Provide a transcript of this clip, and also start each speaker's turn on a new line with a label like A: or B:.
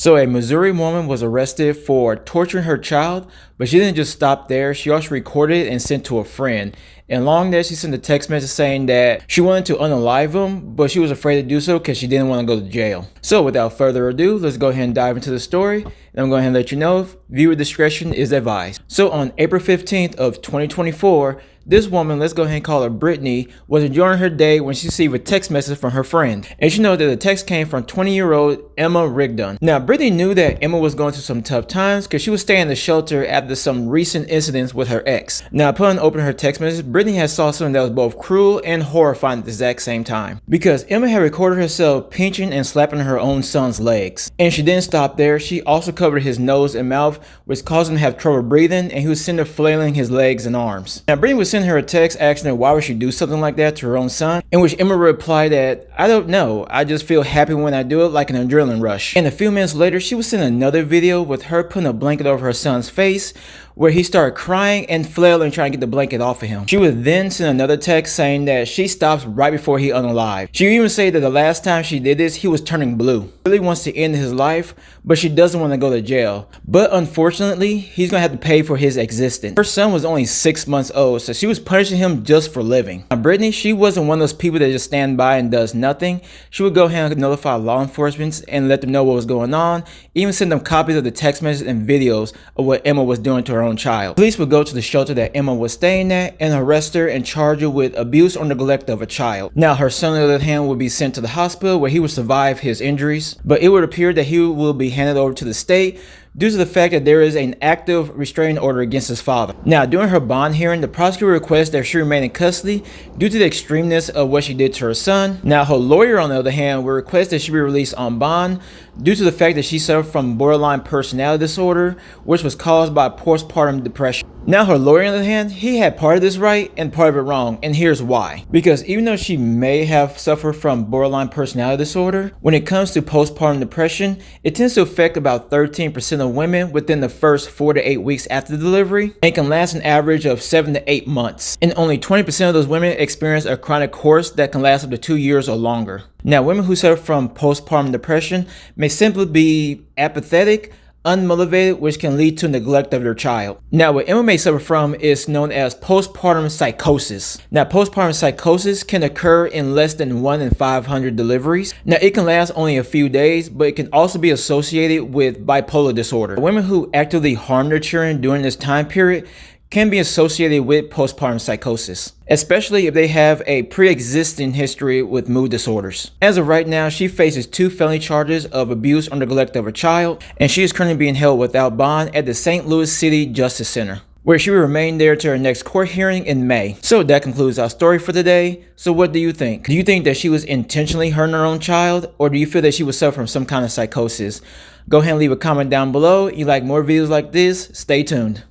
A: So a Missouri woman was arrested for torturing her child, but she didn't just stop there. She also recorded it and sent to a friend. And along there, she sent a text message saying that she wanted to unalive him, but she was afraid to do so because she didn't want to go to jail. So without further ado, let's go ahead and dive into the story. And I'm going to let you know if viewer discretion is advised. So on April 15th of 2024, this woman, let's go ahead and call her Brittany, was enjoying her day when she received a text message from her friend. And she knows that the text came from 20-year-old Emma Rigdon. Now, Brittany knew that Emma was going through some tough times because she was staying in the shelter after some recent incidents with her ex. Now, upon opening her text message, Brittany had saw something that was both cruel and horrifying at the exact same time. Because Emma had recorded herself pinching and slapping her own son's legs. And she didn't stop there. She also covered his nose and mouth, which caused him to have trouble breathing, and he was sitting there flailing his legs and arms. Now, Brittany was sending her a text asking her why would she do something like that to her own son, in which Emma replied that, "I don't know, I just feel happy when I do it, like an adrenaline rush." And a few minutes later, she was sending another video with her putting a blanket over her son's face, where he started crying and flailing trying to get the blanket off of him. She would then send another text saying that she stops right before he unalived. She would even say that the last time she did this, he was turning blue. She really wants to end his life, but she doesn't want to go to jail. But unfortunately, he's gonna have to pay for his existence. Her son was only 6 months old, so she was punishing him just for living. Now, Brittany, she wasn't one of those people that just stand by and does nothing. She would go ahead and notify law enforcement and let them know what was going on, even send them copies of the text messages and videos of what Emma was doing to her own child. Police would go to the shelter that Emma was staying at and arrest her and charge her with abuse or neglect of a child. Now, her son, on the other hand, would be sent to the hospital where he would survive his injuries, but it would appear that he will be handed over to the state due to the fact that there is an active restraining order against his father. Now, during her bond hearing, the prosecutor requests that she remain in custody due to the extremeness of what she did to her son. Now, her lawyer, on the other hand, will request that she be released on bond due to the fact that she suffered from borderline personality disorder, which was caused by postpartum depression. Now, her lawyer, on the other hand, he had part of this right and part of it wrong, and here's why. Because even though she may have suffered from borderline personality disorder, when it comes to postpartum depression, it tends to affect about 13% of women within the first 4 to 8 weeks after delivery, and can last an average of 7 to 8 months. And only 20% of those women experience a chronic course that can last up to 2 years or longer. Now, women who suffer from postpartum depression may simply be apathetic, unmotivated, which can lead to neglect of their child. Now, what Emma may suffer from is known as postpartum psychosis. Now, postpartum psychosis can occur in less than 1 in 500 deliveries. Now, it can last only a few days, but it can also be associated with bipolar disorder. Women who actively harm their children during this time period can be associated with postpartum psychosis, especially if they have a pre-existing history with mood disorders. As of right now, she faces 2 felony charges of abuse or neglect of a child, and she is currently being held without bond at the St. Louis City Justice Center, where she will remain there to her next court hearing in May. So that concludes our story for today. So what do you think? Do you think that she was intentionally hurting her own child, or do you feel that she was suffering from some kind of psychosis? Go ahead and leave a comment down below. If you like more videos like this, stay tuned.